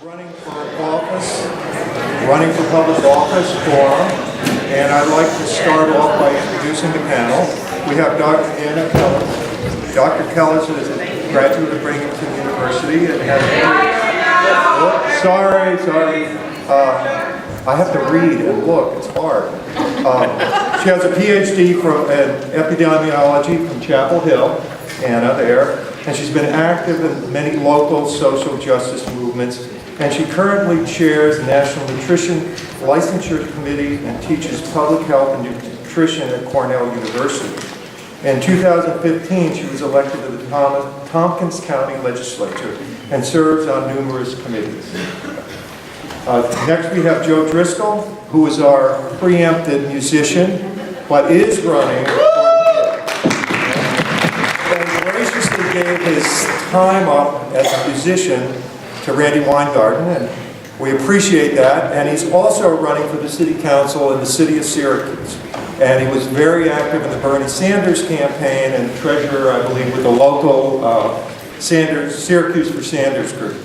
running for office, running for public office forum, and I'd like to start off by introducing the panel. We have Dr. Anna Kellis. Dr. Kellis is a graduate of Binghamton University and has I have to read and look, it's hard. She has a PhD in epidemiology from Chapel Hill, Anna there, and she's been active in many local social justice movements, and she currently chairs the National Nutrition Licensure Committee and teaches public health and nutrition at Cornell University. In 2015, she was elected to the Tompkins County Legislature and serves on numerous committees. Next we have Joe Driscoll, who is our preempted musician, but is running and graciously gave his time up as a musician to Randy Weingarten, and we appreciate that. And he's also running for the city council in the city of Syracuse. And he was very active in the Bernie Sanders campaign and treasurer, I believe, with the local Syracuse for Sanders group.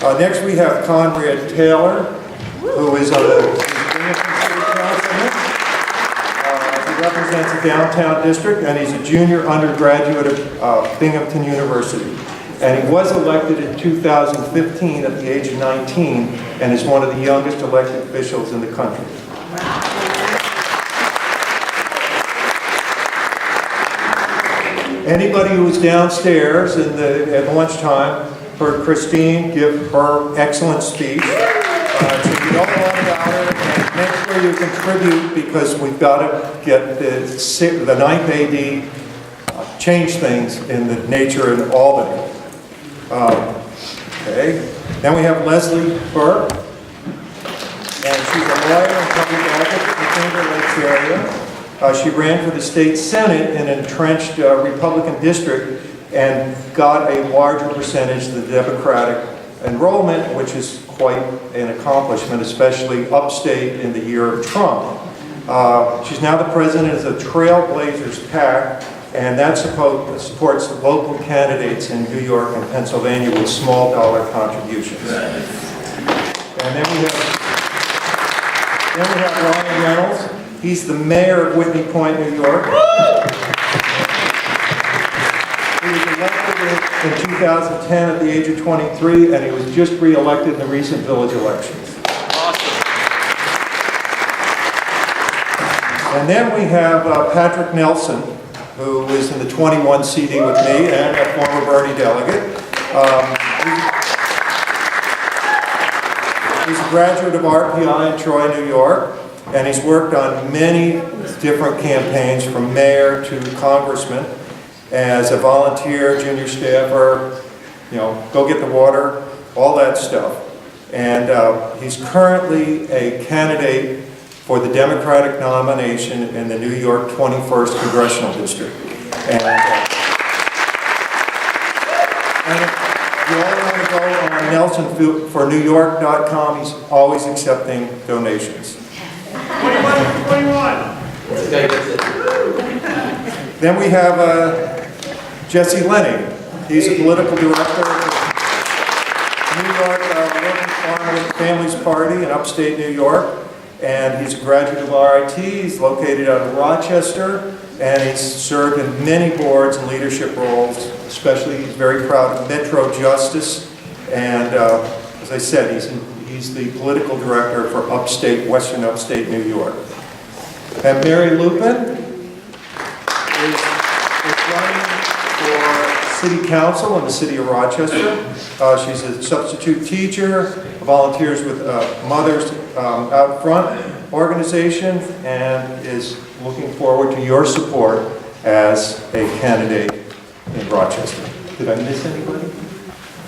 Next we have Conrad Taylor, who is a Binghamton City Councilman. He represents the downtown district, and he's a junior undergraduate of Binghamton University. And he was elected in 2015 at the age of 19, and is one of the youngest elected officials in the country. Anybody who was downstairs at lunchtime heard Christine give her excellent speech. So you know all about her, and make sure you contribute, because we've got to get the 9th AD change things in the nature in Albany. Okay. Then we have Leslie Burke, and she's a lawyer and public advocate in the Finger Lakes area. She ran for the state senate in an entrenched Republican district and got a larger percentage than the Democratic enrollment, which is quite an accomplishment, especially upstate in the year of Trump. She's now the president of the Trailblazers PAC, and that supports local candidates in New York and Pennsylvania with small dollar contributions. And then we have Ryan Reynolds. He's the mayor of Whitney Point, New York. He was elected in 2010 at the age of 23, and he was just re-elected in the recent village elections. Awesome. And then we have Patrick Nelson, who is in the 21 CD with me and a former Bernie delegate. He's a graduate of RPI in Troy, New York, and he's worked on many different campaigns, from mayor to congressman, as a volunteer, junior staffer, go get the water, all that stuff. And he's currently a candidate for the Democratic nomination in the New York 21st Congressional District. And if you all want to go on nelsonfornewyork.com, he's always accepting donations. 21. Then we have Jesse Lenny. He's a political director of the New York Working Farmers Families Party in upstate New York. And he's a graduate of RIT. He's located out of Rochester, and he's served in many boards and leadership roles. Especially, he's very proud of Metro Justice, and as I said, he's the political director for western upstate New York. And Mary Lupin is running for City Council in the city of Rochester. She's a substitute teacher, volunteers with Mothers Out Front organization, and is looking forward to your support as a candidate in Rochester. Did I miss anybody?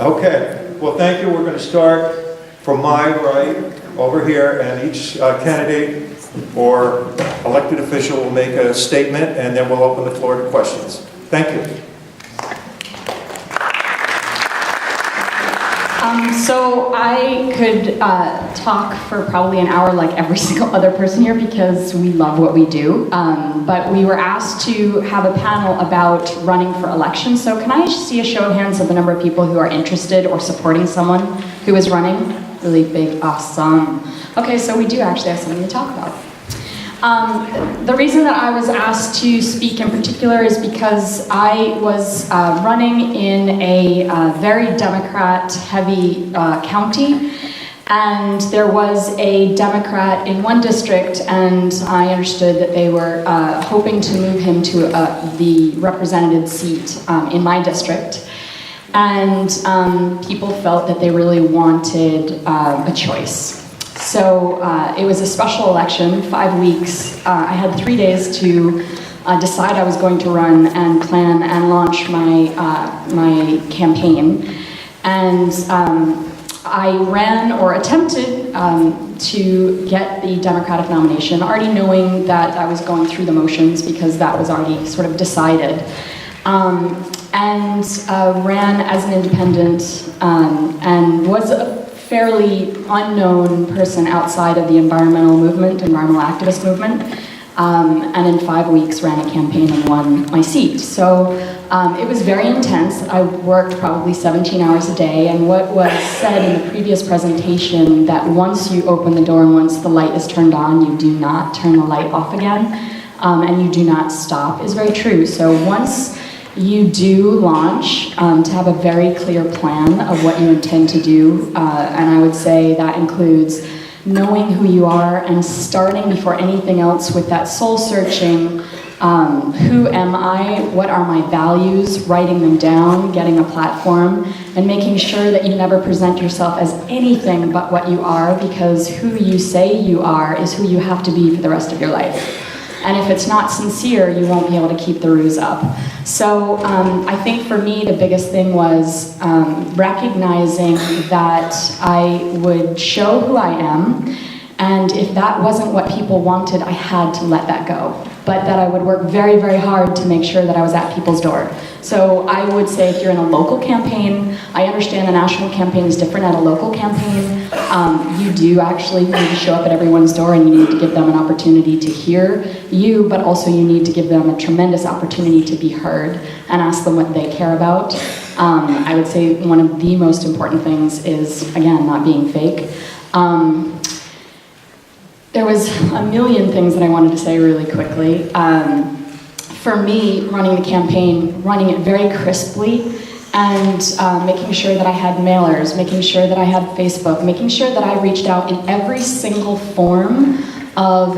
Okay. Well, thank you. We're going to start from my right over here, and each candidate or elected official will make a statement, and then we'll open the floor to questions. Thank you. So I could talk for probably an hour like every single other person here because we love what we do. But we were asked to have a panel about running for election. So can I see a show of hands of the number of people who are interested or supporting someone who is running? Really big, awesome. Okay, so we do actually have something to talk about. The reason that I was asked to speak in particular is because I was running in a very Democrat-heavy county, and there was a Democrat in one district, and I understood that they were hoping to move him to the representative seat in my district. And people felt that they really wanted a choice. So it was a special election, 5 weeks. I had 3 days to decide I was going to run and plan and launch my campaign. And I ran or attempted to get the Democratic nomination, already knowing that I was going through the motions because that was already sort of decided. And ran as an independent and was a fairly unknown person outside of the environmental activist movement, and in 5 weeks ran a campaign and won my seat. So it was very intense. I worked probably 17 hours a day, and what was said in the previous presentation, that once you open the door and once the light is turned on, you do not turn the light off again, and you do not stop, is very true. So once you do launch, to have a very clear plan of what you intend to do, and I would say that includes knowing who you are and starting before anything else with that soul-searching, who am I, what are my values, writing them down, getting a platform, and making sure that you never present yourself as anything but what you are, because who you say you are is who you have to be for the rest of your life. And if it's not sincere, you won't be able to keep the ruse up. So I think for me, the biggest thing was recognizing that I would show who I am, and if that wasn't what people wanted, I had to let that go. But that I would work very, very hard to make sure that I was at people's door. So I would say if you're in a local campaign, I understand a national campaign is different at a local campaign. You do actually need to show up at everyone's door, and you need to give them an opportunity to hear you, but also you need to give them a tremendous opportunity to be heard and ask them what they care about. I would say one of the most important things is, again, not being fake. There was a million things that I wanted to say really quickly. For me, running the campaign, running it very crisply, and making sure that I had mailers, making sure that I had Facebook, making sure that I reached out in every single form of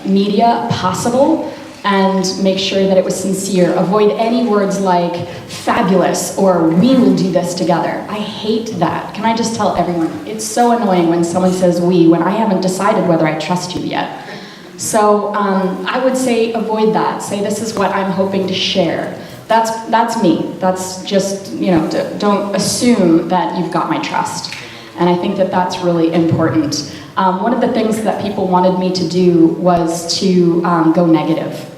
media possible, and make sure that it was sincere. Avoid any words like fabulous or we will do this together. I hate that. Can I just tell everyone, it's so annoying when someone says we when I haven't decided whether I trust you yet. So I would say avoid that. Say this is what I'm hoping to share. That's me. That's just, don't assume that you've got my trust. And I think that that's really important. One of the things that people wanted me to do was to go negative.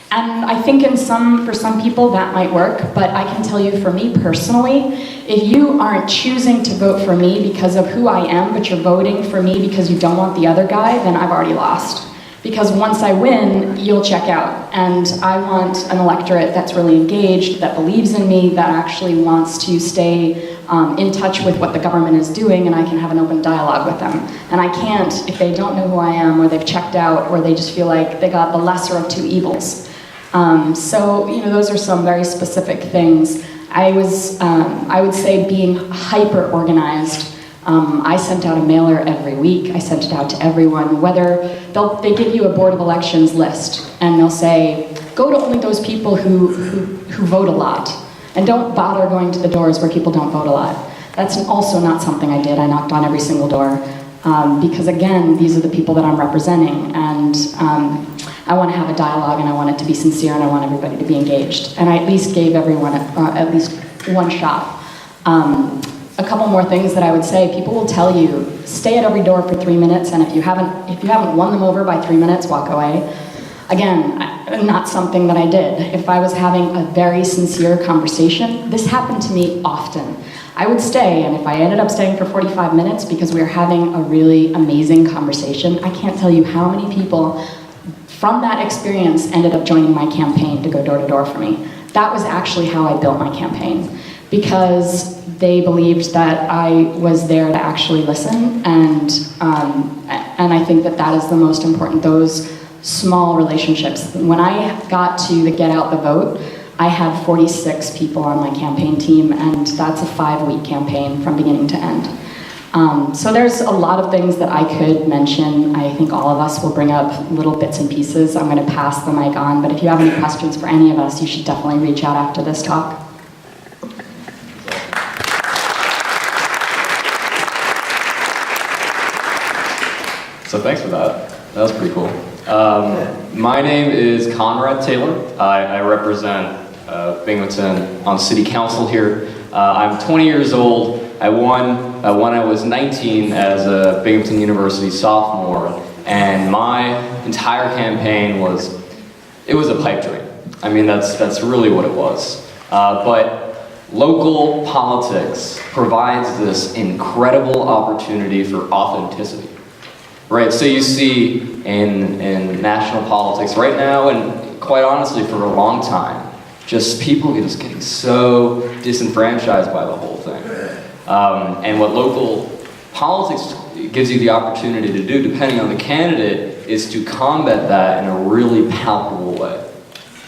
And I think for some people that might work, but I can tell you for me personally, if you aren't choosing to vote for me because of who I am, but you're voting for me because you don't want the other guy, then I've already lost. Because once I win, you'll check out. And I want an electorate that's really engaged, that believes in me, that actually wants to stay in touch with what the government is doing, and I can have an open dialogue with them. And I can't if they don't know who I am, or they've checked out, or they just feel like they got the lesser of two evils. So, those are some very specific things. I would say being hyper-organized. I sent out a mailer every week. I sent it out to everyone, whether they give you a Board of Elections list, and they'll say, go to only those people who vote a lot, and don't bother going to the doors where people don't vote a lot. That's also not something I did. I knocked on every single door, because again, these are the people that I'm representing, and I want to have a dialogue, and I want it to be sincere, and I want everybody to be engaged. And I at least gave everyone at least one shot. A couple more things that I would say. People will tell you, stay at every door for 3 minutes, and if you haven't won them over by 3 minutes, walk away. Again, not something that I did. If I was having a very sincere conversation, this happened to me often. I would stay, and if I ended up staying for 45 minutes because we were having a really amazing conversation, I can't tell you how many people from that experience ended up joining my campaign to go door to door for me. That was actually how I built my campaign, because they believed that I was there to actually listen, and I think that that is the most important, those small relationships. When I got to the Get Out the Vote, I had 46 people on my campaign team, and that's a 5-week campaign from beginning to end. So there's a lot of things that I could mention. I think all of us will bring up little bits and pieces. I'm going to pass the mic on, but if you have any questions for any of us, you should definitely reach out after this talk. So thanks for that. That was pretty cool. My name is Conrad Taylor. I represent Binghamton on City Council here. I'm 20 years old. I won when I was 19 as a Binghamton University sophomore, and my entire campaign was a pipe dream. I mean, that's really what it was. But local politics provides this incredible opportunity for authenticity. Right, so you see in national politics right now, and quite honestly for a long time, just people just getting so disenfranchised by the whole thing. And what local politics gives you the opportunity to do, depending on the candidate, is to combat that in a really palpable way.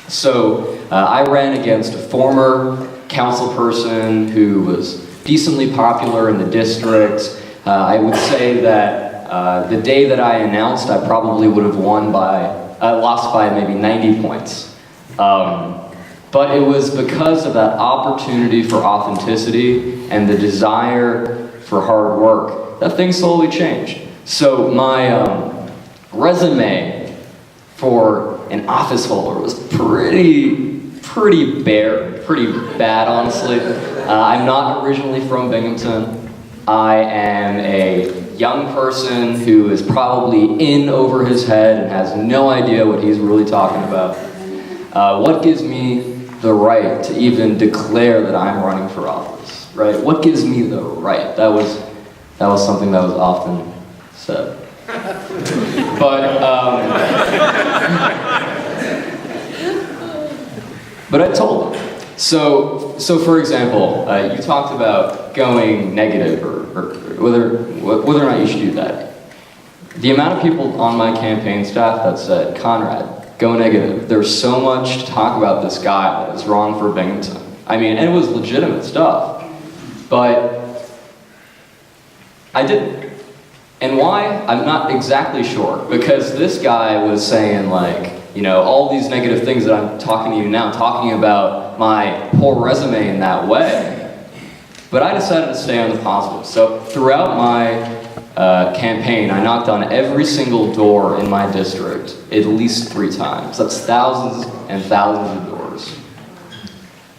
So I ran against a former council person who was decently popular in the district. I would say that the day that I announced, I probably would have lost by maybe 90 points. But it was because of that opportunity for authenticity and the desire for hard work that things slowly changed. So my resume for an office holder was pretty bare, pretty bad, honestly. I'm not originally from Binghamton. I am a young person who is probably in over his head and has no idea what he's really talking about. What gives me the right to even declare that I'm running for office, right? What gives me the right? That was something that was often said. But I told them. So for example, you talked about going negative or whether or not you should do that. The amount of people on my campaign staff that said, Conrad, go negative. There's so much to talk about this guy that is wrong for Binghamton. I mean, and it was legitimate stuff. But I didn't. And why? I'm not exactly sure. Because this guy was saying, like, you know, all these negative things that I'm talking to you now, talking about my poor resume in that way. But I decided to stay on the positive. So throughout my campaign, I knocked on every single door in my district at least 3 times. That's thousands and thousands of doors.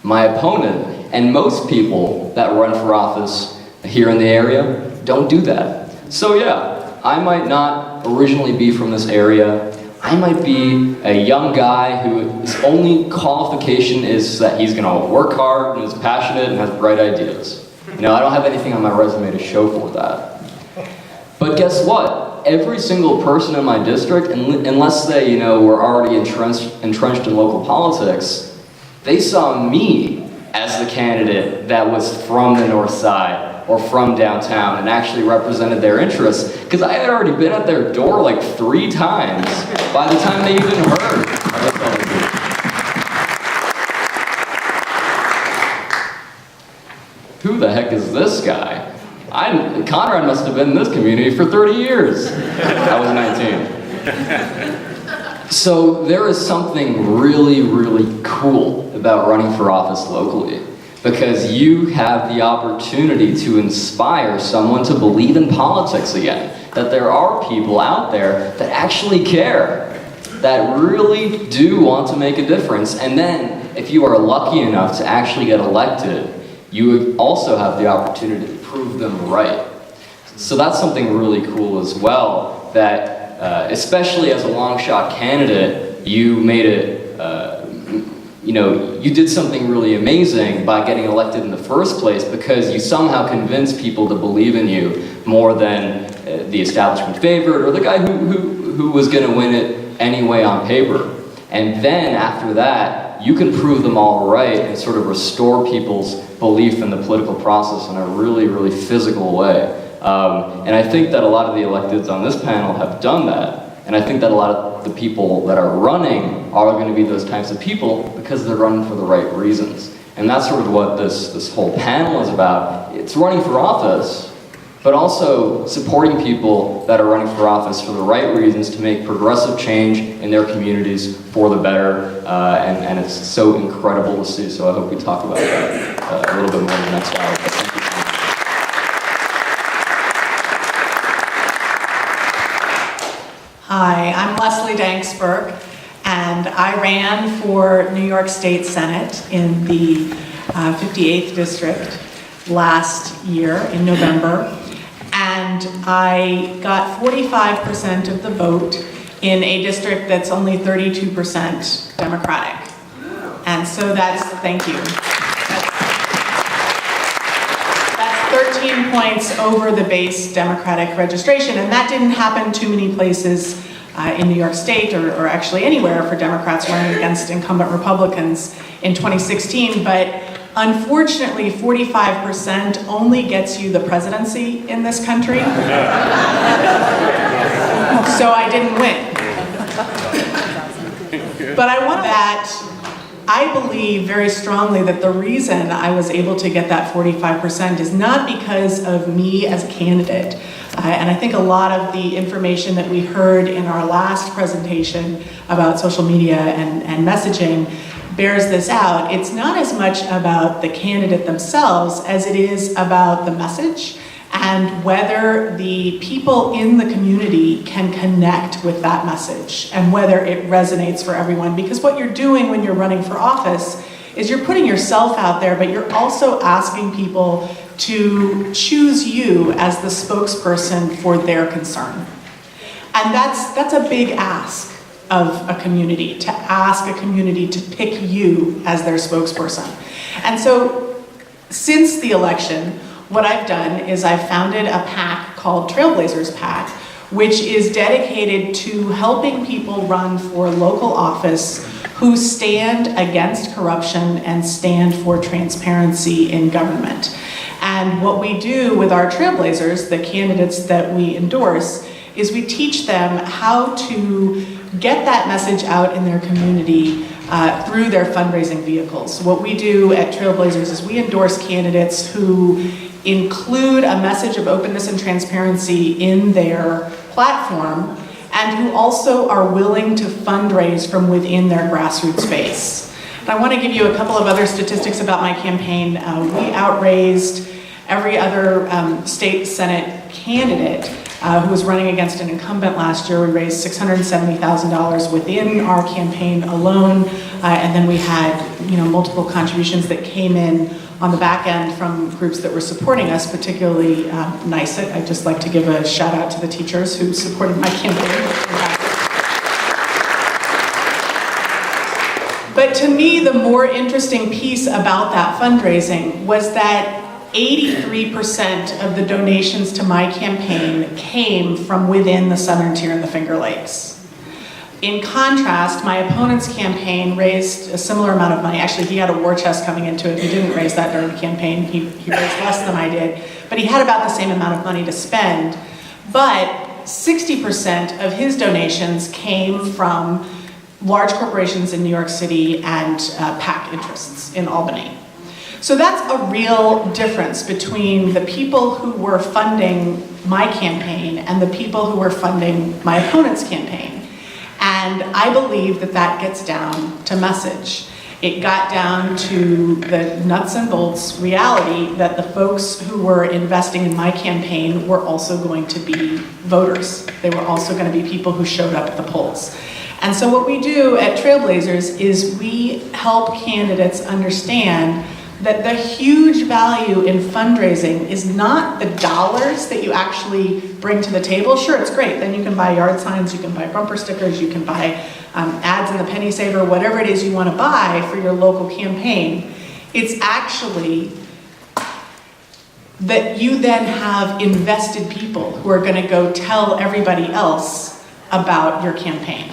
My opponent, and most people that run for office here in the area, don't do that. So yeah, I might not originally be from this area. I might be a young guy whose only qualification is that he's gonna work hard and is passionate and has bright ideas. You know, I don't have anything on my resume to show for that. But guess what? Every single person in my district, unless they, you know, were already entrenched in local politics, they saw me as the candidate that was from the north side or from downtown and actually represented their interests, because I had already been at their door like 3 times by the time they even heard of this other group. Who the heck is this guy? Conrad must have been in this community for 30 years. I was 19. So there is something really, really cool about running for office locally, because you have the opportunity to inspire someone to believe in politics again, that there are people out there that actually care, that really do want to make a difference. And then, if you are lucky enough to actually get elected, you also have the opportunity to prove them right. So that's something really cool as well, that especially as a long shot candidate, you made it, you did something really amazing by getting elected in the first place because you somehow convinced people to believe in you more than the establishment favorite or the guy who was going to win it anyway on paper. And then after that, you can prove them all right and sort of restore people's belief in the political process in a really, really physical way. And I think that a lot of the electeds on this panel have done that. And I think that a lot of the people that are running are going to be those types of people because they're running for the right reasons. And that's sort of what this whole panel is about. It's running for office, but also supporting people that are running for office for the right reasons to make progressive change in their communities for the better. And it's so incredible to see. So I hope we talk about that a little bit more in the next hour. Thank you so much. Hi, I'm Leslie Danksberg, and I ran for New York State Senate in the 58th District last year in November, and I got 45% of the vote in a district that's only 32% Democratic. And so thank you. That's 13 points over the base Democratic registration, and that didn't happen too many places in New York State or actually anywhere for Democrats running against incumbent Republicans in 2016, but unfortunately 45% only gets you the presidency in this country. So I didn't win. But I believe very strongly that the reason I was able to get that 45% is not because of me as a candidate. And I think a lot of the information that we heard in our last presentation about social media and messaging bears this out. It's not as much about the candidate themselves as it is about the message and whether the people in the community can connect with that message and whether it resonates for everyone. Because what you're doing when you're running for office is you're putting yourself out there, but you're also asking people to choose you as the spokesperson for their concern. And that's a big ask of a community, to ask a community to pick you as their spokesperson. And so since the election, what I've done is I've founded a PAC called Trailblazers PAC, which is dedicated to helping people run for local office who stand against corruption and stand for transparency in government. And what we do with our Trailblazers, the candidates that we endorse, is we teach them how to get that message out in their community through their fundraising vehicles. What we do at Trailblazers is we endorse candidates who include a message of openness and transparency in their platform and who also are willing to fundraise from within their grassroots base. I want to give you a couple of other statistics about my campaign. We outraised every other state Senate candidate who was running against an incumbent last year. We raised $670,000 within our campaign alone, and then we had multiple contributions that came in on the back end from groups that were supporting us, particularly NYPAN. I'd just like to give a shout out to the teachers who supported my campaign. But to me, the more interesting piece about that fundraising was that 83% of the donations to my campaign came from within the southern tier and the Finger Lakes. In contrast, my opponent's campaign raised a similar amount of money. Actually, he had a war chest coming into it. He didn't raise that during the campaign. He raised less than I did, but he had about the same amount of money to spend. But 60% of his donations came from large corporations in New York City and PAC interests in Albany. So that's a real difference between the people who were funding my campaign and the people who were funding my opponent's campaign. And I believe that that gets down to message. It got down to the nuts and bolts reality that the folks who were investing in my campaign were also going to be voters. They were also going to be people who showed up at the polls. And so what we do at Trailblazers is we help candidates understand that the huge value in fundraising is not the dollars that you actually bring to the table. Sure, it's great. Then you can buy yard signs, you can buy bumper stickers, you can buy ads in the penny saver, whatever it is you want to buy for your local campaign. It's actually that you then have invested people who are going to go tell everybody else about your campaign.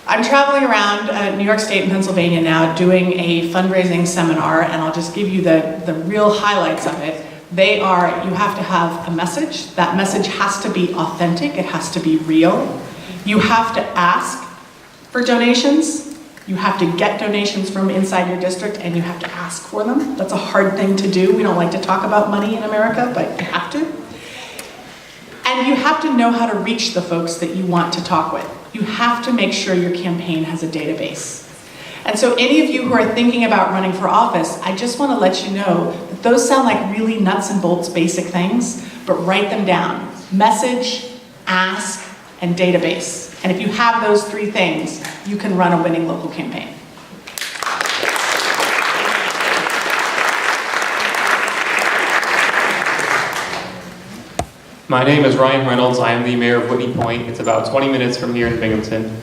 I'm traveling around New York State and Pennsylvania now doing a fundraising seminar, and I'll just give you the real highlights of it. They are, you have to have a message. That message has to be authentic. It has to be real. You have to ask for donations. You have to get donations from inside your district, and you have to ask for them. That's a hard thing to do. We don't like to talk about money in America, but you have to. And you have to know how to reach the folks that you want to talk with. You have to make sure your campaign has a database. And so any of you who are thinking about running for office, I just want to let you know that those sound like really nuts and bolts basic things, but write them down. Message, ask, and database. And if you have those three things, you can run a winning local campaign. My name is Ryan Reynolds. I am the mayor of Whitney Point. It's about 20 minutes from here in Binghamton.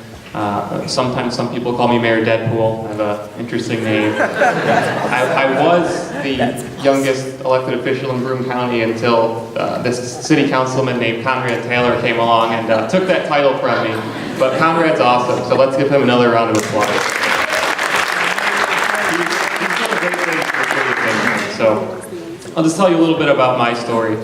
Sometimes some people call me Mayor Deadpool. I have an interesting name. I was the youngest elected official in Broome County until this city councilman named Conrad Taylor came along and took that title from me. But Conrad's awesome, so let's give him another round of applause. He's done a great thing for the city of Binghamton. So I'll just tell you a little bit about my story.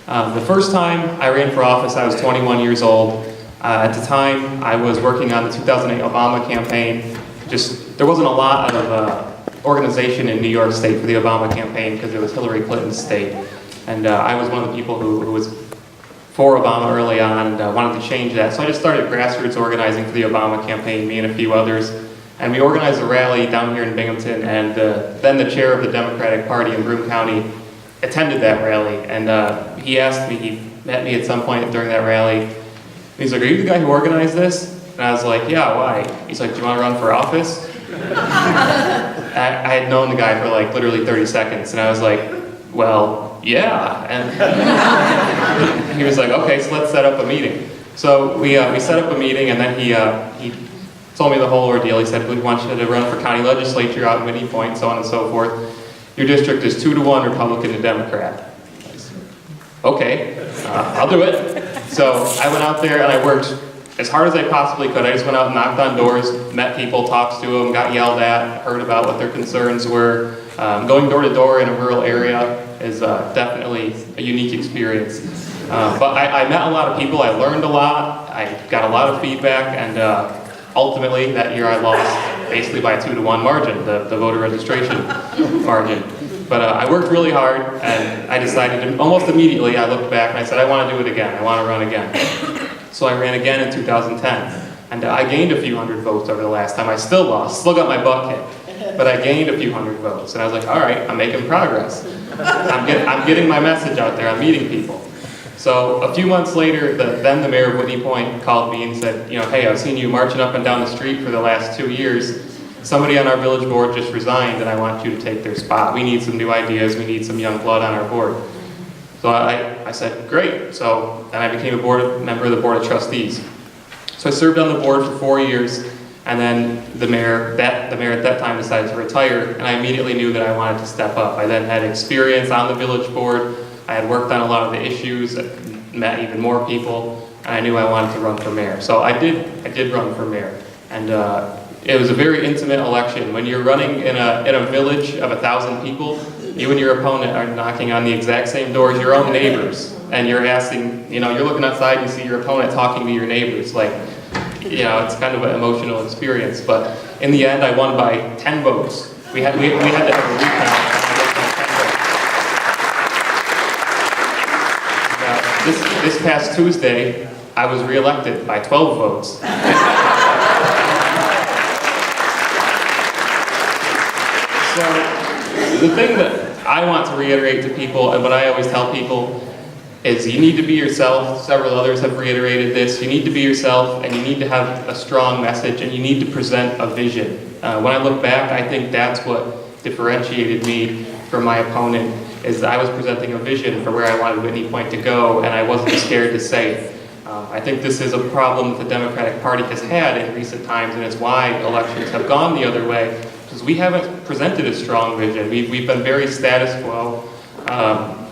The first time I ran for office, I was 21 years old. At the time, I was working on the 2008 Obama campaign. There wasn't a lot of organization in New York State for the Obama campaign because it was Hillary Clinton's state. And I was one of the people who was for Obama early on and wanted to change that. So I just started grassroots organizing for the Obama campaign, me and a few others. And we organized a rally down here in Binghamton, and then the chair of the Democratic Party in Broome County attended that rally, and he asked me, he met me at some point during that rally, and he's like, "Are you the guy who organized this?" And I was like, "Yeah, why?" He's like, "Do you want to run for office?" I had known the guy for like literally 30 seconds, and I was like, "Well, yeah." And he was like, "Okay, so let's set up a meeting." So we set up a meeting, and then he told me the whole ordeal. He said, "We want you to run for county legislature out in Whitney Point, so on and so forth. Your district is 2-to-1 Republican to Democrat." I said, "Okay, I'll do it." So I went out there and I worked as hard as I possibly could. I just went out and knocked on doors, met people, talked to them, got yelled at, heard about what their concerns were. Going door to door in a rural area is definitely a unique experience. But I met a lot of people, I learned a lot, I got a lot of feedback, and ultimately that year I lost basically by a 2-to-1 margin, the voter registration margin. But I worked really hard, and I decided to, almost immediately I looked back and I said, I want to do it again, I want to run again. So I ran again in 2010, and I gained a few hundred votes over the last time. I still lost, still got my butt kicked, but I gained a few hundred votes, and I was like, all right, I'm making progress. I'm getting my message out there, I'm meeting people. So a few months later, then the mayor of Whitney Point called me and said, "Hey, I've seen you marching up and down the street for the last 2 years. Somebody on our village board just resigned, and I want you to take their spot. We need some new ideas. We need some young blood on our board." So I said, great. So then I became a member of the Board of Trustees. So I served on the board for 4 years, and then the mayor at that time decided to retire, and I immediately knew that I wanted to step up. I then had experience on the village board. I had worked on a lot of the issues, met even more people, and I knew I wanted to run for mayor. So I did run for mayor, and it was a very intimate election. When you're running in a village of 1,000 people, you and your opponent are knocking on the exact same door as your own neighbors, and you're asking, you're looking outside and you see your opponent talking to your neighbors. Like, it's kind of an emotional experience. But in the end, I won by 10 votes. We had to have a recount. This past Tuesday, I was reelected by 12 votes. So the thing that I want to reiterate to people, and what I always tell people, is you need to be yourself. Several others have reiterated this. You need to be yourself, and you need to have a strong message, and you need to present a vision. When I look back, I think that's what differentiated me from my opponent is that I was presenting a vision for where I wanted Whitney Point to go, and I wasn't scared to say it. I think this is a problem that the Democratic Party has had in recent times, and it's why elections have gone the other way, because we haven't presented a strong vision. We've been very status quo.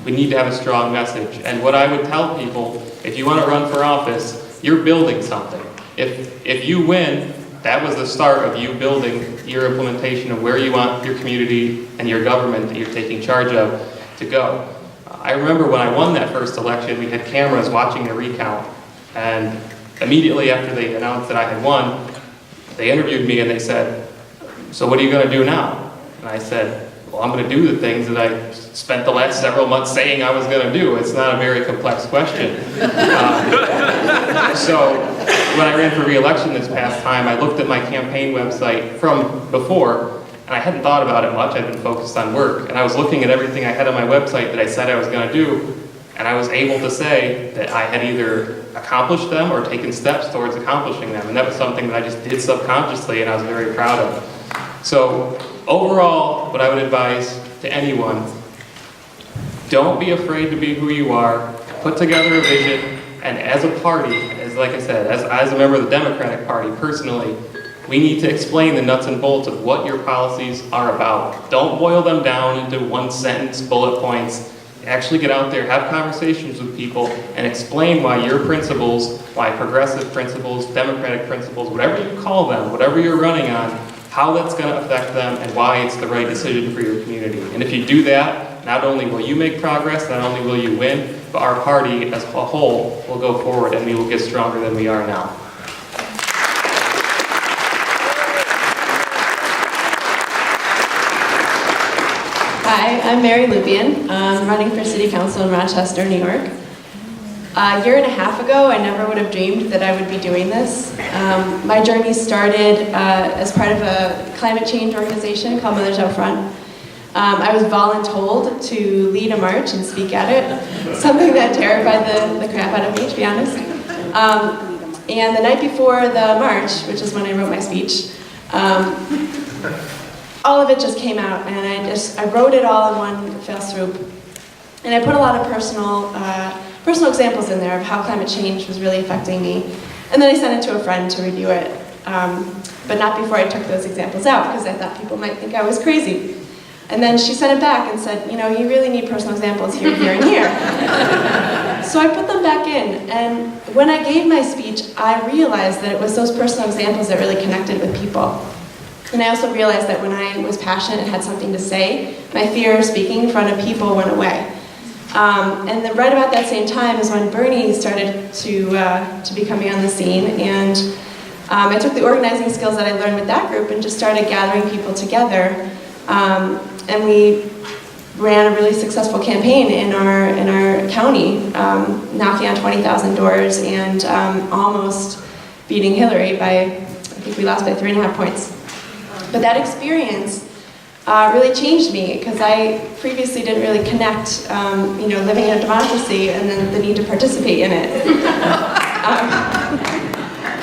We need to have a strong message. And what I would tell people, if you want to run for office, you're building something. If you win, that was the start of you building your implementation of where you want your community and your government that you're taking charge of to go. I remember when I won that first election, we had cameras watching the recount. And immediately after they announced that I had won, they interviewed me and they said, "So what are you going to do now?" And I said, "Well, I'm going to do the things that I spent the last several months saying I was going to do." It's not a very complex question. So when I ran for re-election this past time, I looked at my campaign website from before, and I hadn't thought about it much. I'd been focused on work, and I was looking at everything I had on my website that I said I was going to do, and I was able to say that I had either accomplished them or taken steps towards accomplishing them, and that was something that I just did subconsciously, and I was very proud of. So overall, what I would advise to anyone, don't be afraid to be who you are, put together a vision, and as a party, as like I said, as a member of the Democratic Party personally, we need to explain the nuts and bolts of what your policies are about. Don't boil them down into one sentence bullet points. Actually get out there, have conversations with people, and explain why your principles, why progressive principles, democratic principles, whatever you call them, whatever you're running on, how that's going to affect them and why it's the right decision for your community. And if you do that, not only will you make progress, not only will you win, but our party as a whole will go forward and we will get stronger than we are now. Hi, I'm Mary Lubian. I'm running for City Council in Rochester, New York. A year and a half ago, I never would have dreamed that I would be doing this. My journey started as part of a climate change organization called Mothers Out Front. I was voluntold to lead a march and speak at it, something that terrified the crap out of me, to be honest. And the night before the march, which is when I wrote my speech, all of it just came out, and I wrote it all in one fell swoop. And I put a lot of personal examples in there of how climate change was really affecting me. And then I sent it to a friend to review it, but not before I took those examples out, because I thought people might think I was crazy. And then she sent it back and said, you know, you really need personal examples here, here, and here. So I put them back in, and when I gave my speech, I realized that it was those personal examples that really connected with people. And I also realized that when I was passionate and had something to say, my fear of speaking in front of people went away. And then right about that same time is when Bernie started to be coming on the scene, and I took the organizing skills that I learned with that group and just started gathering people together. And we ran a really successful campaign in our county, knocking on 20,000 doors and almost beating Hillary by, I think we lost by 3.5 points. But that experience really changed me, because I previously didn't really connect, living in a democracy and then the need to participate in it.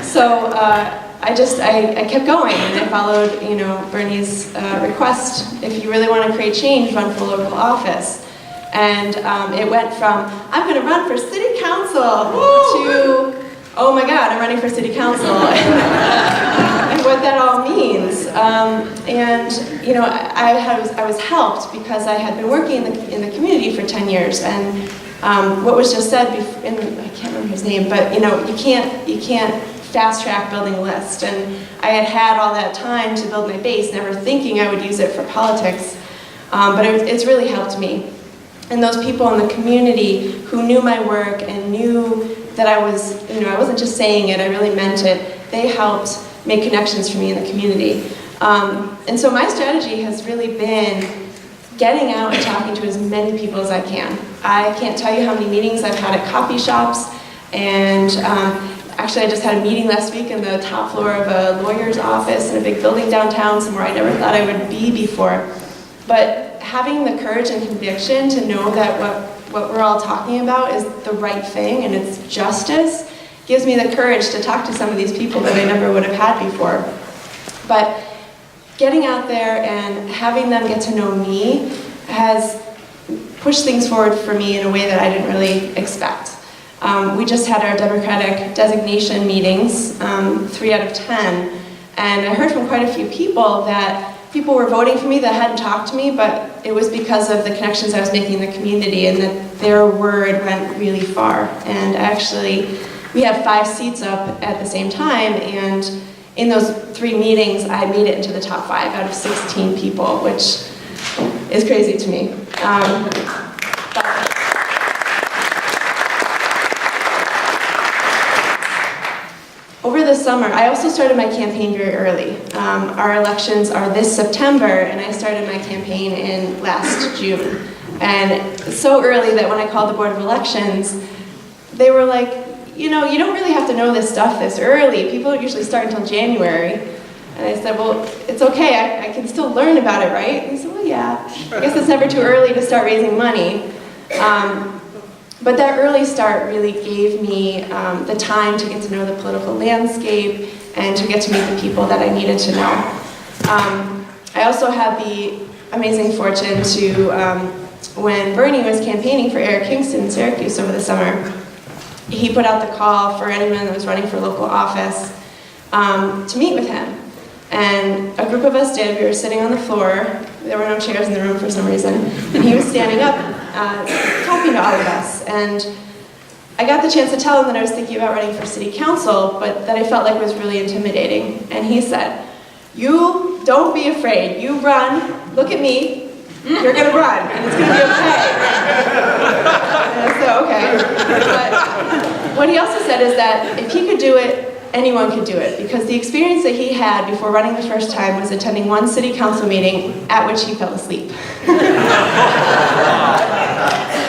So I kept going, and I followed, Bernie's request. If you really want to create change, run for local office. And it went from, I'm going to run for city council, to, oh my God, I'm running for city council. And what that all means. I was helped because I had been working in the community for 10 years, and what was just said, I can't remember his name, but you can't fast track building a list, and I had all that time to build my base, never thinking I would use it for politics, but it's really helped me. And those people in the community who knew my work and knew that I wasn't just saying it, I really meant it, they helped make connections for me in the community. And so my strategy has really been getting out and talking to as many people as I can. I can't tell you how many meetings I've had at coffee shops, and actually I just had a meeting last week in the top floor of a lawyer's office in a big building downtown, somewhere I never thought I would be before. But having the courage and conviction to know that what we're all talking about is the right thing and it's justice gives me the courage to talk to some of these people that I never would have had before. But getting out there and having them get to know me has pushed things forward for me in a way that I didn't really expect. We just had our Democratic designation meetings, 3 out of 10, and I heard from quite a few people that people were voting for me that hadn't talked to me, but it was because of the connections I was making in the community and that their word went really far. And actually, we had 5 seats up at the same time, and in those 3 meetings, I made it into the top 5 out of 16 people, which is crazy to me. Over the summer, I also started my campaign very early. Our elections are this September, and I started my campaign in last June. And so early that when I called the Board of Elections, they were like, you know, you don't really have to know this stuff this early. People don't usually start until January. And I said, well, it's okay, I can still learn about it, right? And he said, well, yeah, I guess it's never too early to start raising money. But that early start really gave me the time to get to know the political landscape and to get to meet the people that I needed to know. I also had the amazing fortune to, when Bernie was campaigning for Eric Kingston in Syracuse over the summer, he put out the call for anyone that was running for local office to meet with him. And a group of us did. We were sitting on the floor. There were no chairs in the room for some reason. And he was standing up talking to all of us. And I got the chance to tell him that I was thinking about running for city council, but that I felt like was really intimidating. And he said, you don't be afraid. You run. Look at me. You're going to run. And it's going to be okay. And I said, okay. But what he also said is that if he could do it, anyone could do it, because the experience that he had before running the first time was attending one city council meeting at which he fell asleep. But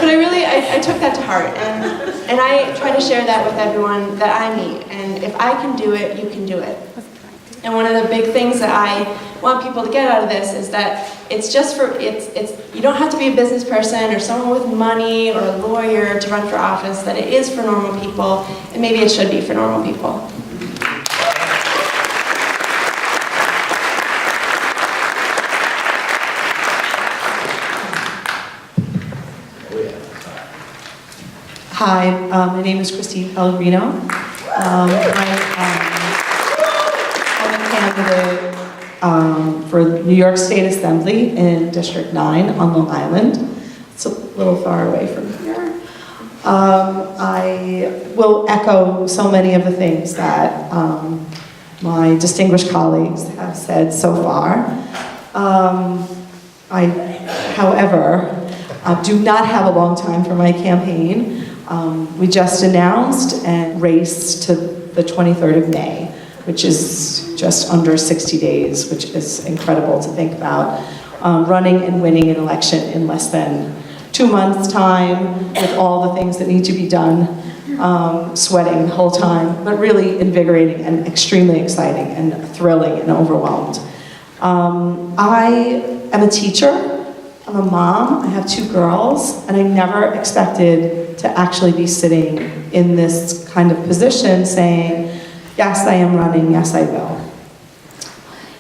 I took that to heart, and I try to share that with everyone that I meet, and if I can do it, you can do it. And one of the big things that I want people to get out of this is that it's just for, you don't have to be a business person or someone with money or a lawyer to run for office, that it is for normal people, and maybe it should be for normal people. Hi, my name is Christine Pellegrino. I'm a candidate for the New York State Assembly in District 9 on Long Island. It's a little far away from here. I will echo so many of the things that my distinguished colleagues have said so far. I, however, do not have a long time for my campaign. We just announced and raced to the 23rd of May, which is just under 60 days, which is incredible to think about. Running and winning an election in less than 2 months' time with all the things that need to be done, sweating the whole time, but really invigorating and extremely exciting and thrilling and overwhelmed. I am a teacher. I'm a mom, I have 2 girls, and I never expected to actually be sitting in this kind of position saying, yes, I am running, yes, I will.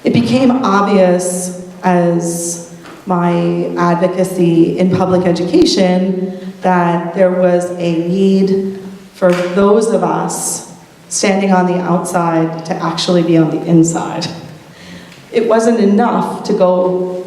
It became obvious as my advocacy in public education that there was a need for those of us standing on the outside to actually be on the inside. It wasn't enough to go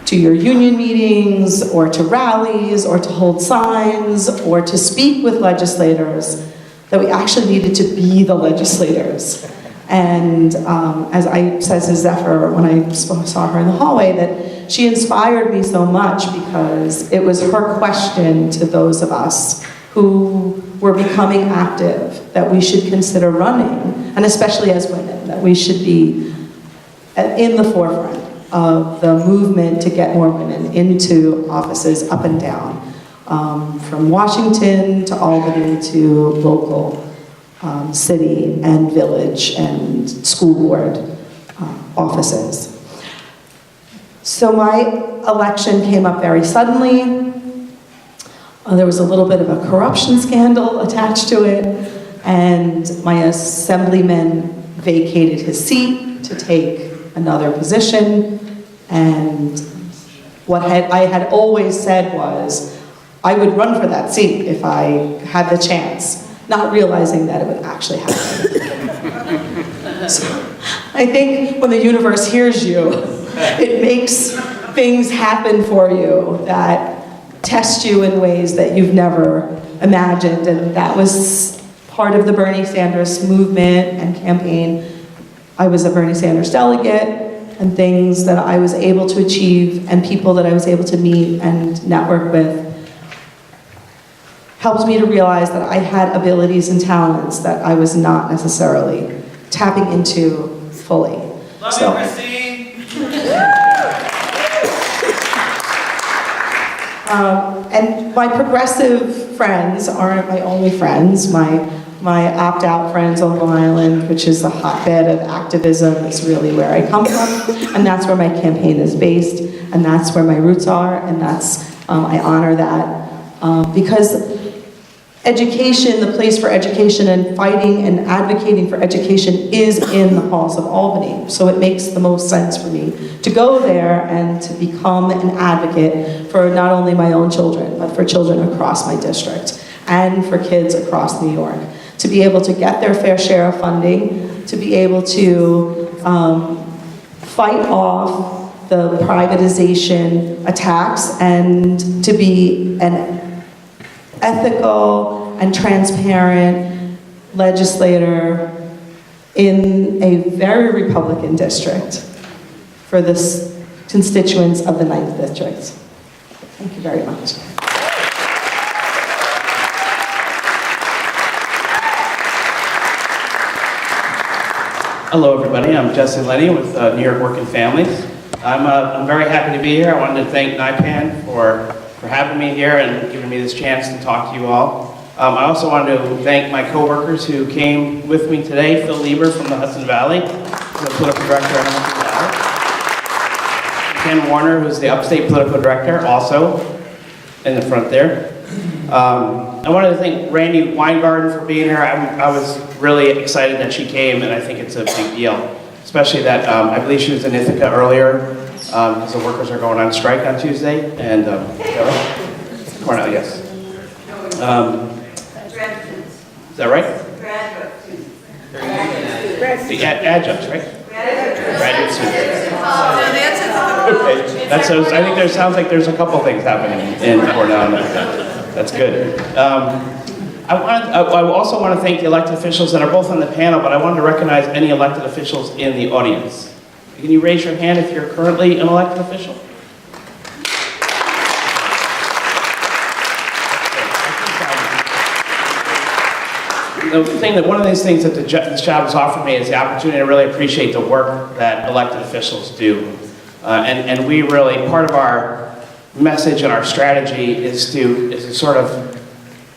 to your union meetings, or to rallies, or to hold signs, or to speak with legislators, that we actually needed to be the legislators. And as I said to Zephyr when I saw her in the hallway, that she inspired me so much because it was her question to those of us who were becoming active that we should consider running, and especially as women, that we should be in the forefront of the movement to get more women into offices up and down, from Washington to Albany to local city and village and school board offices. So my election came up very suddenly. There was a little bit of a corruption scandal attached to it, and my assemblyman vacated his seat to take another position. And what I had always said was, I would run for that seat if I had the chance, not realizing that it would actually happen. So I think when the universe hears you, it makes things happen for you that test you in ways that you've never imagined. And that was part of the Bernie Sanders movement and campaign. I was a Bernie Sanders delegate, and things that I was able to achieve and people that I was able to meet and network with helped me to realize that I had abilities and talents that I was not necessarily tapping into fully. Love you, Christine! And my progressive friends aren't my only friends. My opt-out friends on Long Island, which is a hotbed of activism, is really where I come from, and that's where my campaign is based, and that's where my roots are, and that's, I honor that. Because education, the place for education and fighting and advocating for education is in the halls of Albany. So it makes the most sense for me to go there and to become an advocate for not only my own children, but for children across my district and for kids across New York. To be able to get their fair share of funding, to be able to fight off the privatization attacks, and to be an ethical and transparent legislator in a very Republican district for the constituents of the 9th District. Thank you very much. Hello, everybody. I'm Jesse Lenny with New York Working Families. I'm very happy to be here. I wanted to thank NYPAN for having me here and giving me this chance to talk to you all. I also wanted to thank my coworkers who came with me today. Phil Lieber from the Hudson Valley, the political director in the Hudson Valley. Ken Warner, who's the upstate political director, also in the front there. I wanted to thank Randy Weingarten for being here. I was really excited that she came, and I think it's a big deal, especially that I believe she was in Ithaca earlier, because the workers are going on strike on Tuesday, and Cornell, yes. Is that right? The adjuncts, right? Graduate students. Okay. That sounds, I think there sounds like there's a couple things happening in Cornell. That's good. I also want to thank the elected officials that are both on the panel, but I wanted to recognize any elected officials in the audience. Can you raise your hand if you're currently an elected official? One of these things that this job has offered me is the opportunity to really appreciate the work that elected officials do. And we really, part of our message and our strategy is to sort of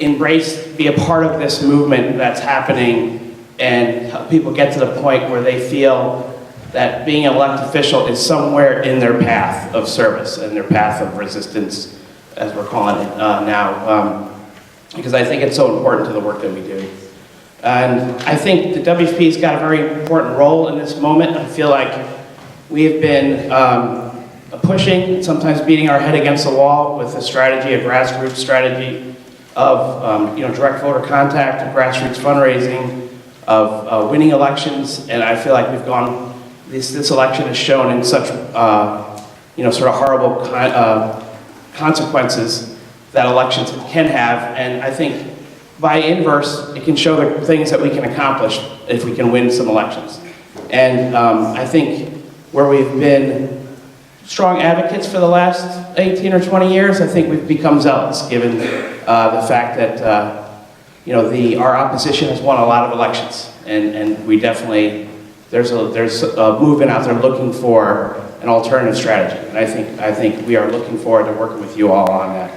embrace, be a part of this movement that's happening and help people get to the point where they feel that being an elected official is somewhere in their path of service and their path of resistance, as we're calling it now, because I think it's so important to the work that we do. And I think the WFP's got a very important role in this moment. I feel like we've been pushing, sometimes beating our head against the wall with a strategy, a grassroots strategy of direct voter contact, of grassroots fundraising, of winning elections, and I feel like we've gone, this election has shown in such sort of horrible consequences that elections can have, and I think by inverse, it can show the things that we can accomplish if we can win some elections. And I think where we've been strong advocates for the last 18 or 20 years, I think we've become zealots, given the fact that our opposition has won a lot of elections, and we definitely, there's a movement out there looking for an alternative strategy, and I think we are looking forward to working with you all on that.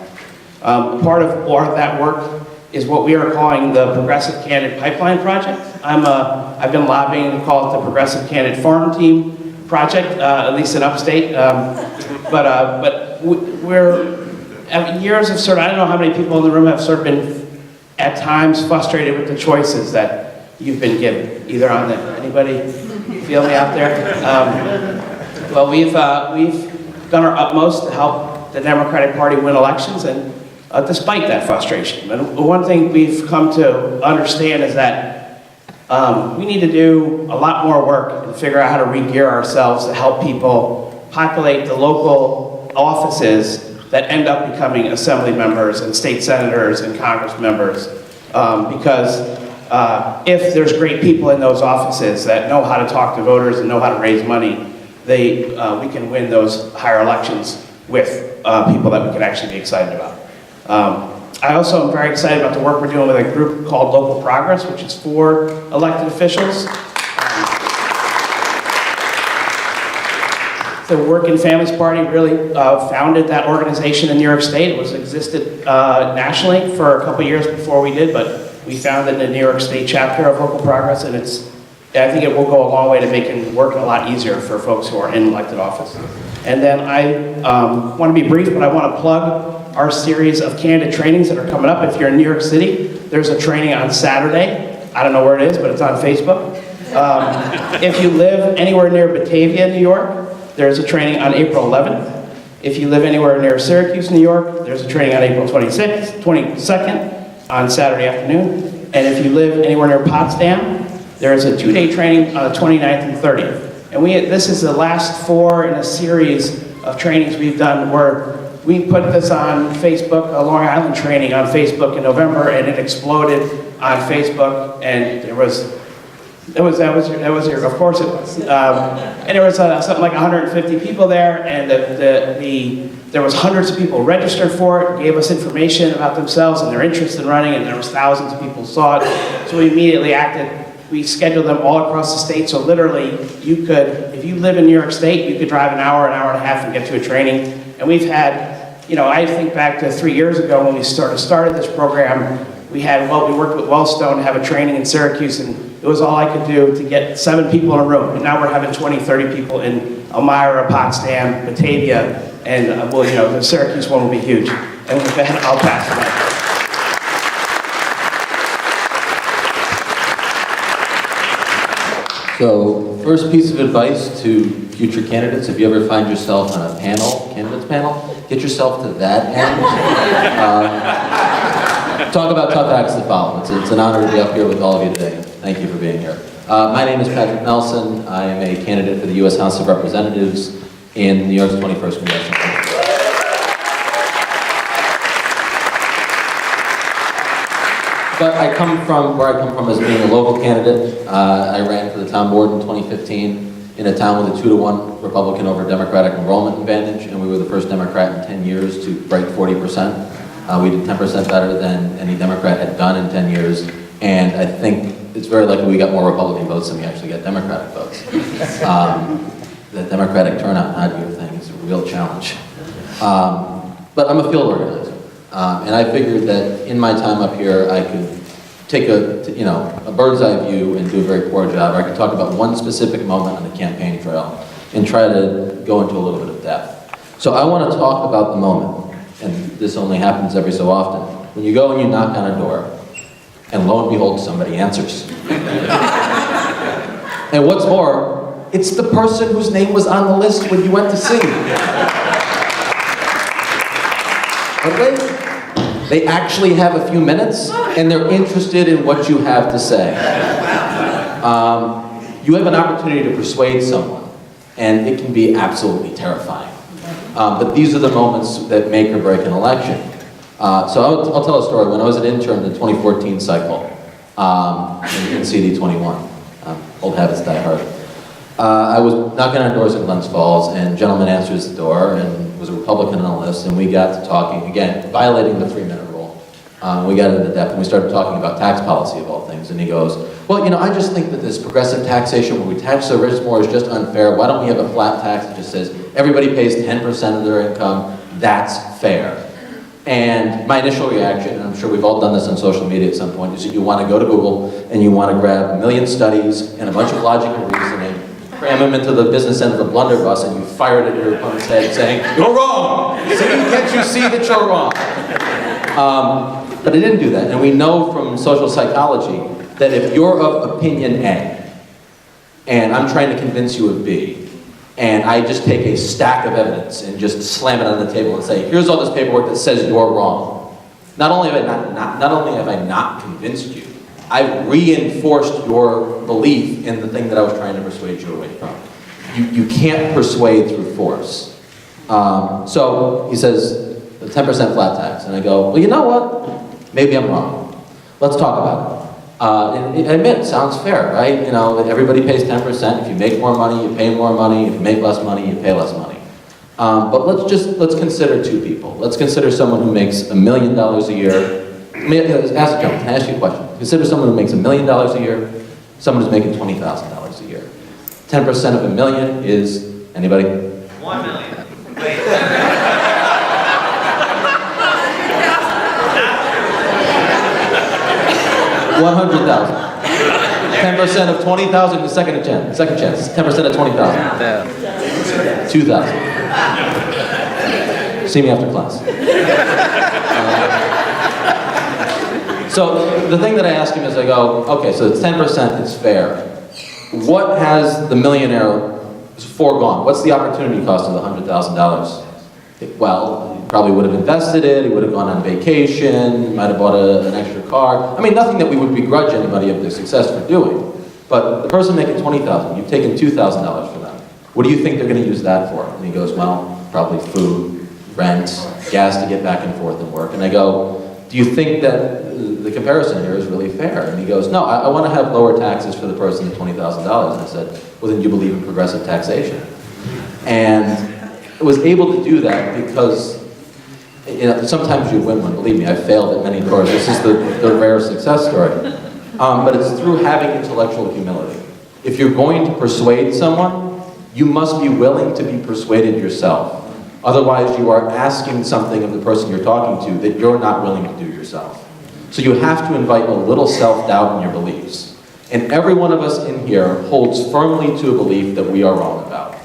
Part of that work is what we are calling the Progressive Candidate Pipeline Project. I've been lobbying to call it the Progressive Candidate Farm Team Project, at least in upstate. But we're years of sort of, I don't know how many people in the room have sort of been at times frustrated with the choices that you've been given, either on the, anybody? Feel me out there? Well, we've done our utmost to help the Democratic Party win elections, and despite that frustration. And one thing we've come to understand is that we need to do a lot more work and figure out how to re-gear ourselves to help people populate the local offices that end up becoming assembly members and state senators and Congress members. Because if there's great people in those offices that know how to talk to voters and know how to raise money, we can win those higher elections with people that we can actually be excited about. I also am very excited about the work we're doing with a group called Local Progress, which is for elected officials. The Working Families Party really founded that organization in New York State. It existed nationally for a couple years before we did, but we founded the New York State chapter of Local Progress, and I think it will go a long way to making work a lot easier for folks who are in elected office. And then I want to be brief, but I want to plug our series of candidate trainings that are coming up. If you're in New York City, there's a training on Saturday. I don't know where it is, but it's on Facebook. If you live anywhere near Batavia, New York, there's a training on April 11th. If you live anywhere near Syracuse, New York, there's a training on April 22nd on Saturday afternoon. And if you live anywhere near Potsdam, there's a 2-day training on the 29th and 30th. And this is the last 4 in a series of trainings we've done where we put this on Facebook, a Long Island training on Facebook in November, and it exploded on Facebook, and of course it was. And there was something like 150 people there, and there was hundreds of people registered for it, gave us information about themselves and their interest in running, and there was thousands of people who saw it. So we immediately acted. We scheduled them all across the state, so literally you could, if you live in New York State, you could drive an hour and a half and get to a training. And we've had, I think back to 3 years ago when we started this program, we worked with Wellstone to have a training in Syracuse, and it was all I could do to get 7 people in a room. And now we're having 20, 30 people in Elmira, Potsdam, Batavia, and the Syracuse one will be huge. And with that, I'll pass it on. So, first piece of advice to future candidates, if you ever find yourself on a candidates panel, get yourself to that end. Talk about tough acts that follow. It's an honor to be up here with all of you today. Thank you for being here. My name is Patrick Nelson. I am a candidate for the U.S. House of Representatives in New York's 21st Congressional District. But where I come from as being a local candidate. I ran for the town board in 2015 in a town with a 2-to-1 Republican over Democratic enrollment advantage, and we were the first Democrat in 10 years to break 40%. We did 10% better than any Democrat had done in 10 years, and I think it's very likely we got more Republican votes than we actually got Democratic votes. The Democratic turnout, not your thing, is a real challenge. But I'm a field organizer, and I figured that in my time up here, I could take a bird's eye view and do a very poor job, or I could talk about one specific moment on the campaign trail and try to go into a little bit of depth. So I want to talk about the moment, and this only happens every so often, when you go and you knock on a door, and lo and behold, somebody answers. And what's more, it's the person whose name was on the list when you went to see. Okay? They actually have a few minutes, and they're interested in what you have to say. You have an opportunity to persuade someone, and it can be absolutely terrifying. But these are the moments that make or break an election. So I'll tell a story. When I was an intern in the 2014 cycle in CD 21, old habits die hard. I was knocking on doors in Glens Falls, and a gentleman answers the door, and was a Republican on the list, and we got to talking, again, violating the 3-minute rule. We got into depth, and we started talking about tax policy of all things, and he goes, well, I just think that this progressive taxation where we tax the rich more is just unfair. Why don't we have a flat tax that just says everybody pays 10% of their income? That's fair. And my initial reaction, and I'm sure we've all done this on social media at some point, is that you want to go to Google and you want to grab 1 million studies and a bunch of logic and reasoning, cram them into the business end of the blunderbuss, and you fire it at your opponent's head saying, you're wrong! Can't you see that you're wrong? But I didn't do that. And we know from social psychology that if you're of opinion A, and I'm trying to convince you of B, and I just take a stack of evidence and just slam it on the table and say, here's all this paperwork that says you're wrong. Not only have I not convinced you, I've reinforced your belief in the thing that I was trying to persuade you away from. You can't persuade through force. So he says, the 10% flat tax. And I go, well, you know what? Maybe I'm wrong. Let's talk about it. And I admit, it sounds fair, right? You know, everybody pays 10%. If you make more money, you pay more money. If you make less money, you pay less money. But let's consider two people. Let's consider someone who makes $1 million a year. Ask John, can I ask you a question? Consider someone who makes $1 million a year, someone who's making $20,000 a year. 10% of $1 million is, anybody? 1 million. $100,000. 10% of 20,000 is second chance. 10% of 20,000. 2,000. See me after class. So the thing that I ask him is, I go, okay, so it's 10%, it's fair. What has the millionaire foregone? What's the opportunity cost of the $100,000? Well, he probably would have invested it, he would have gone on vacation, he might have bought an extra car. I mean, nothing that we would begrudge anybody of their success for doing. But the person making $20,000, you've taken $2,000 from them. What do you think they're going to use that for? And he goes, well, probably food, rent, gas to get back and forth and work. And I go, do you think that the comparison here is really fair? And he goes, no, I want to have lower taxes for the person at $20,000. And I said, well, then you believe in progressive taxation. And I was able to do that because, you know, sometimes you win one. Believe me, I've failed at many doors. This is the rare success story. But it's through having intellectual humility. If you're going to persuade someone, you must be willing to be persuaded yourself. Otherwise, you are asking something of the person you're talking to that you're not willing to do yourself. So you have to invite a little self-doubt in your beliefs. And every one of us in here holds firmly to a belief that we are wrong about.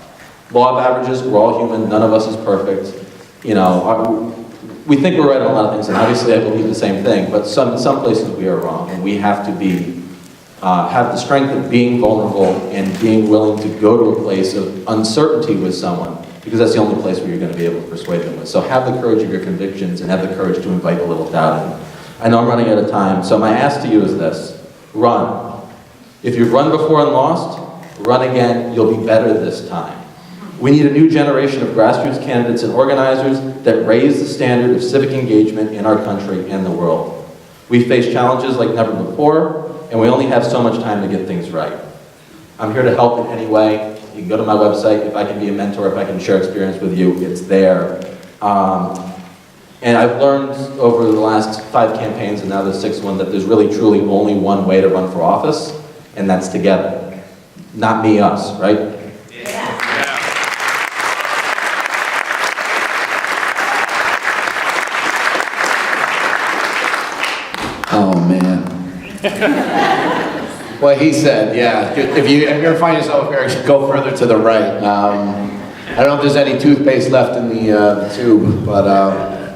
Law of averages, we're all human, none of us is perfect. You know, we think we're right on a lot of things, and obviously I believe the same thing, but in some places we are wrong, and we have to be, have the strength of being vulnerable and being willing to go to a place of uncertainty with someone, because that's the only place where you're going to be able to persuade them with. So have the courage of your convictions and have the courage to invite a little doubt in. I know I'm running out of time, so my ask to you is this: run. If you've run before and lost, run again, you'll be better this time. We need a new generation of grassroots candidates and organizers that raise the standard of civic engagement in our country and the world. We face challenges like never before, and we only have so much time to get things right. I'm here to help in any way. You can go to my website. If I can be a mentor, if I can share experience with you, it's there. And I've learned over the last 5 campaigns and now the 6th one that there's really truly only one way to run for office, and that's together. Not me, us, right? Oh, man. What he said, yeah. If you're going to find yourself here, go further to the right. I don't know if there's any toothpaste left in the tube, but I'll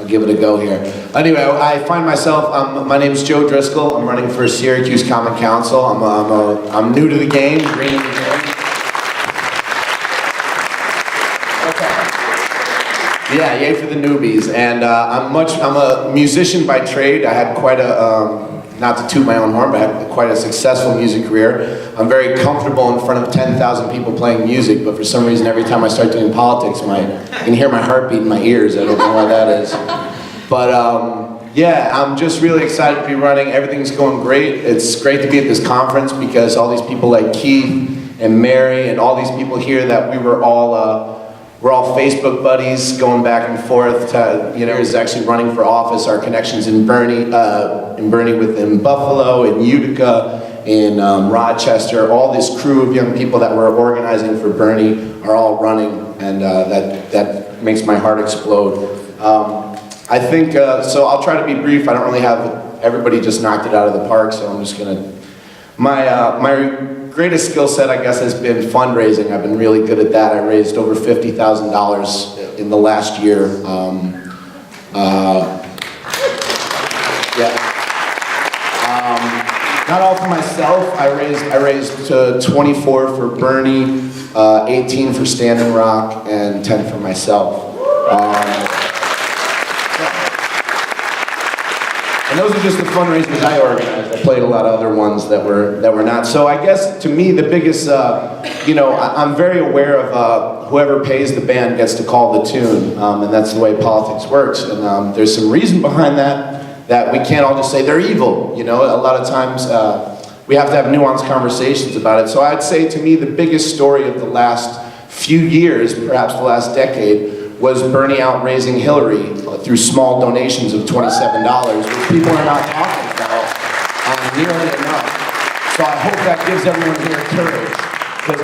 give it a go here. Anyway, I find myself, my name is Joe Driscoll. I'm running for Syracuse Common Council. I'm new to the game, green in the game. Yeah, yay for the newbies. And I'm a musician by trade. I had quite a, not to toot my own horn, but I had quite a successful music career. I'm very comfortable in front of 10,000 people playing music, but for some reason every time I start doing politics, I can hear my heartbeat in my ears. I don't know why that is. But yeah, I'm just really excited to be running. Everything's going great. It's great to be at this conference because all these people like Keith and Mary and all these people here that we're all Facebook buddies going back and forth to, you know, is actually running for office. Our connections in Bernie within Buffalo, in Utica, in Rochester, all this crew of young people that we're organizing for Bernie are all running, and that makes my heart explode. I think, so I'll try to be brief. I don't really have, everybody just knocked it out of the park, so I'm just gonna, my greatest skill set, I guess, has been fundraising. I've been really good at that. I raised over $50,000 in the last year. Not all for myself. I raised 24 for Bernie, 18 for Standing Rock, and 10 for myself. And those are just the fundraisers I organized. I played a lot of other ones that were not. So I guess to me the biggest, I'm very aware of whoever pays the band gets to call the tune, and that's the way politics works. And there's some reason behind that we can't all just say they're evil. A lot of times we have to have nuanced conversations about it. So I'd say to me the biggest story of the last few years, perhaps the last decade, was Bernie out raising Hillary through small donations of $27, which people are not talking about nearly enough. So I hope that gives everyone here courage,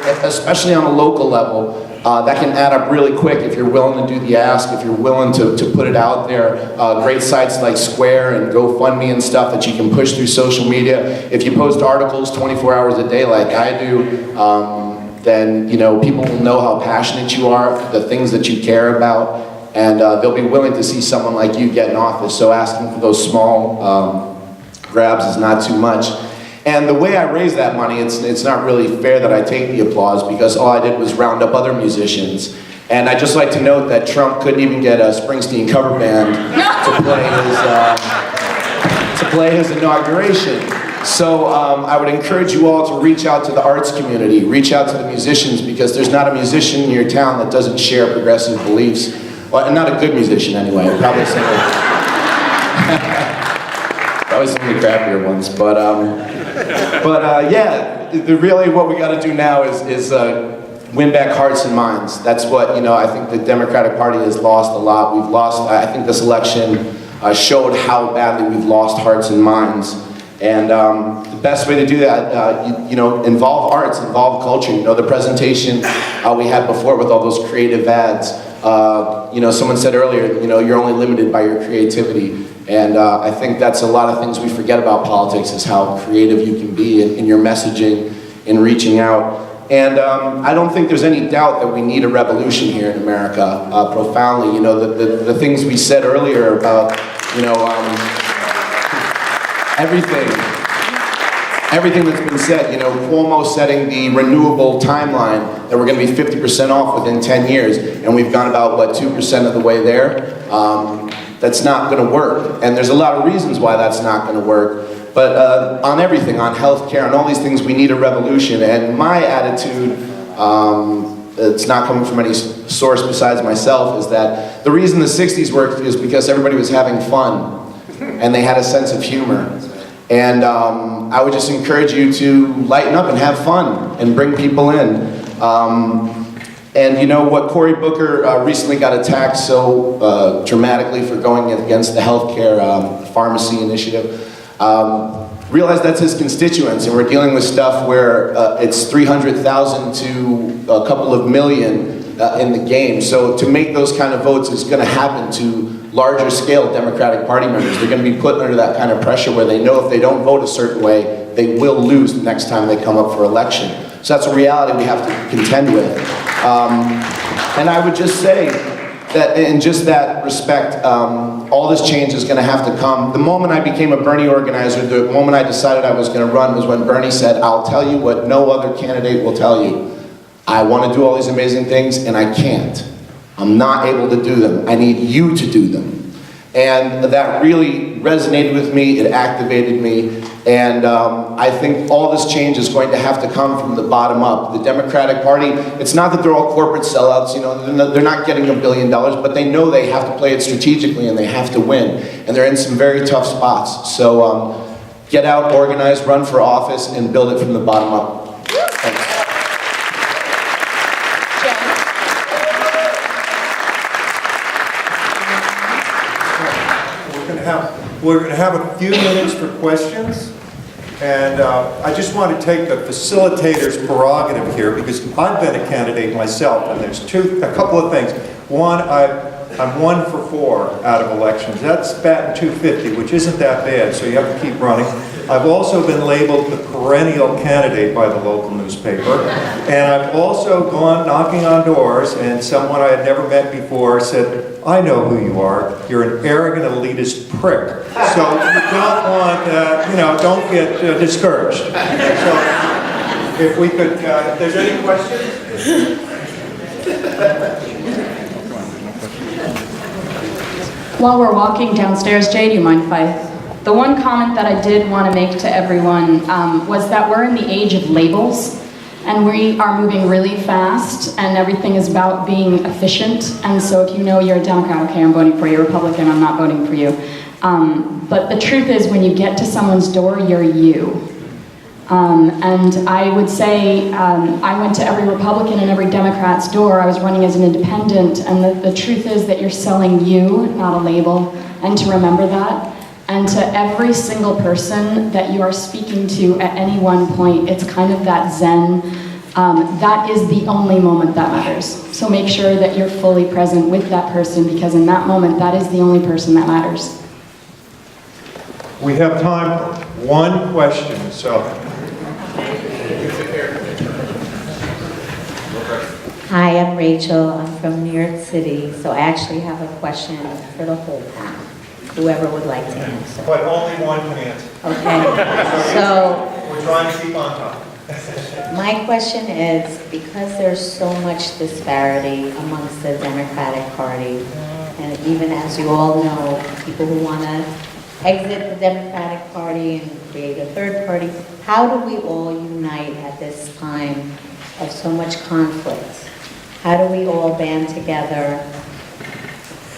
because especially on a local level, that can add up really quick if you're willing to do the ask, if you're willing to put it out there. Great sites like Square and GoFundMe and stuff that you can push through social media. If you post articles 24 hours a day like I do, then people will know how passionate you are, the things that you care about, and they'll be willing to see someone like you get in office. So asking for those small grabs is not too much. And the way I raise that money, it's not really fair that I take the applause, because all I did was round up other musicians. And I'd just like to note that Trump couldn't even get a Springsteen cover band to play his inauguration. So I would encourage you all to reach out to the arts community, reach out to the musicians, because there's not a musician in your town that doesn't share progressive beliefs. Well, and not a good musician anyway, probably some of the crappier ones. But yeah, really what we got to do now is win back hearts and minds. That's what, I think the Democratic Party has lost a lot. We've lost, I think this election showed how badly we've lost hearts and minds. And the best way to do that, involve arts, involve culture. The presentation we had before with all those creative ads. Someone said earlier, you're only limited by your creativity. And I think that's a lot of things we forget about politics, is how creative you can be in your messaging, in reaching out. And I don't think there's any doubt that we need a revolution here in America, profoundly. The things we said earlier about, everything that's been said, Cuomo setting the renewable timeline that we're going to be 50% off within 10 years, and we've gone about, 2% of the way there. That's not going to work, and there's a lot of reasons why that's not going to work. But on everything, on healthcare, on all these things, we need a revolution. And my attitude, it's not coming from any source besides myself, is that the reason the 60s worked is because everybody was having fun, and they had a sense of humor. And I would just encourage you to lighten up and have fun and bring people in. And what, Cory Booker recently got attacked so dramatically for going against the healthcare pharmacy initiative. Realize that's his constituents, and we're dealing with stuff where it's 300,000 to a couple of million in the game. So to make those kind of votes is going to happen to larger scale Democratic Party members. They're going to be put under that kind of pressure where they know if they don't vote a certain way, they will lose the next time they come up for election. So that's a reality we have to contend with. And I would just say that in just that respect, all this change is going to have to come. The moment I became a Bernie organizer, the moment I decided I was going to run, was when Bernie said, "I'll tell you what no other candidate will tell you. I want to do all these amazing things, and I can't. I'm not able to do them. I need you to do them." And that really resonated with me, it activated me, and I think all this change is going to have to come from the bottom up. The Democratic Party, it's not that they're all corporate sellouts, they're not getting $1 billion, but they know they have to play it strategically and they have to win. And they're in some very tough spots. So get out, organize, run for office, and build it from the bottom up. Thanks. We're going to have a few minutes for questions, and I just want to take the facilitator's prerogative here, because I've been a candidate myself, and there's a couple of things. One, I'm 1 for 4 out of elections. That's batting 250, which isn't that bad, so you have to keep running. I've also been labeled the perennial candidate by the local newspaper, and I've also gone knocking on doors, and someone I had never met before said, I know who you are. You're an arrogant, elitist prick. So you don't want, don't get discouraged. So if we could, if there's any questions? While we're walking downstairs, Jay, do you mind if the one comment that I did want to make to everyone was that we're in the age of labels, and we are moving really fast, and everything is about being efficient. And so if you know you're a Democrat, okay, I'm voting for you, Republican, I'm not voting for you. But the truth is, when you get to someone's door, you're you. And I would say I went to every Republican and every Democrat's door. I was running as an independent, and the truth is that you're selling you, not a label, and to remember that. And to every single person that you are speaking to at any one point, it's kind of that Zen. That is the only moment that matters. So make sure that you're fully present with that person, because in that moment, that is the only person that matters. We have time for one question, so. Hi, I'm Rachel. I'm from New York City, so I actually have a question for the whole panel, whoever would like to answer. But only one can answer. Okay, so We're trying to keep on top. my question is, because there's so much disparity amongst the Democratic Party, and even as you all know, people who want to exit the Democratic Party and create a third party, how do we all unite at this time of so much conflict? How do we all band together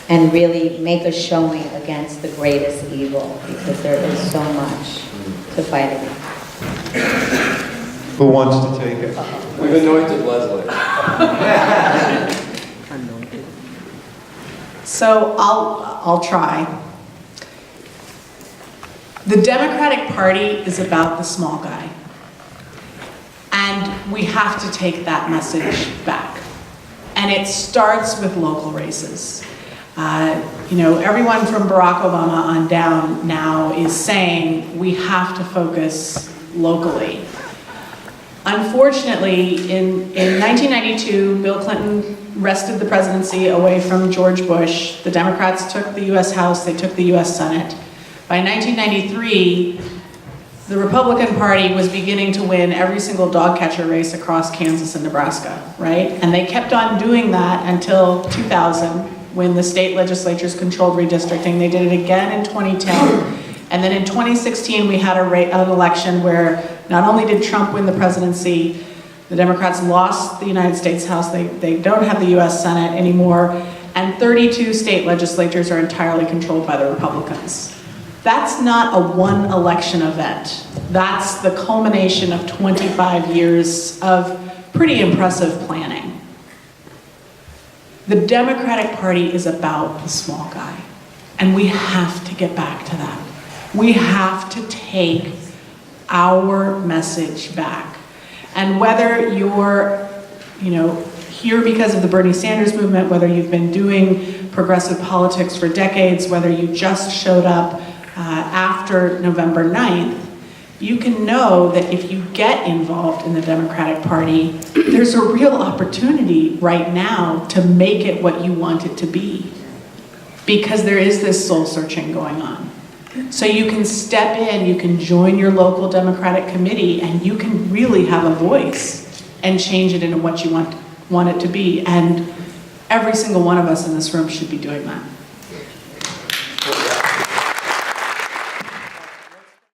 and really make a showing against the greatest evil? Because there is so much to fight against. Who wants to take it? We've anointed Leslie. So I'll try. The Democratic Party is about the small guy. And we have to take that message back. And it starts with local races. Everyone from Barack Obama on down now is saying we have to focus locally. Unfortunately, in 1992, Bill Clinton wrested the presidency away from George Bush. The Democrats took the US House, they took the US Senate. By 1993, the Republican Party was beginning to win every single dog catcher race across Kansas and Nebraska, right? And they kept on doing that until 2000, when the state legislatures controlled redistricting. They did it again in 2010. And then in 2016, we had an election where not only did Trump win the presidency, the Democrats lost the United States House, they don't have the US Senate anymore, and 32 state legislatures are entirely controlled by the Republicans. That's not a one election event. That's the culmination of 25 years of pretty impressive planning. The Democratic Party is about the small guy, and we have to get back to that. We have to take our message back. And whether you're, here because of the Bernie Sanders movement, whether you've been doing progressive politics for decades, whether you just showed up after November 9th, you can know that if you get involved in the Democratic Party, there's a real opportunity right now to make it what you want it to be. Because there is this soul searching going on. So you can step in, you can join your local Democratic committee, and you can really have a voice and change it into what you want it to be. And every single one of us in this room should be doing that.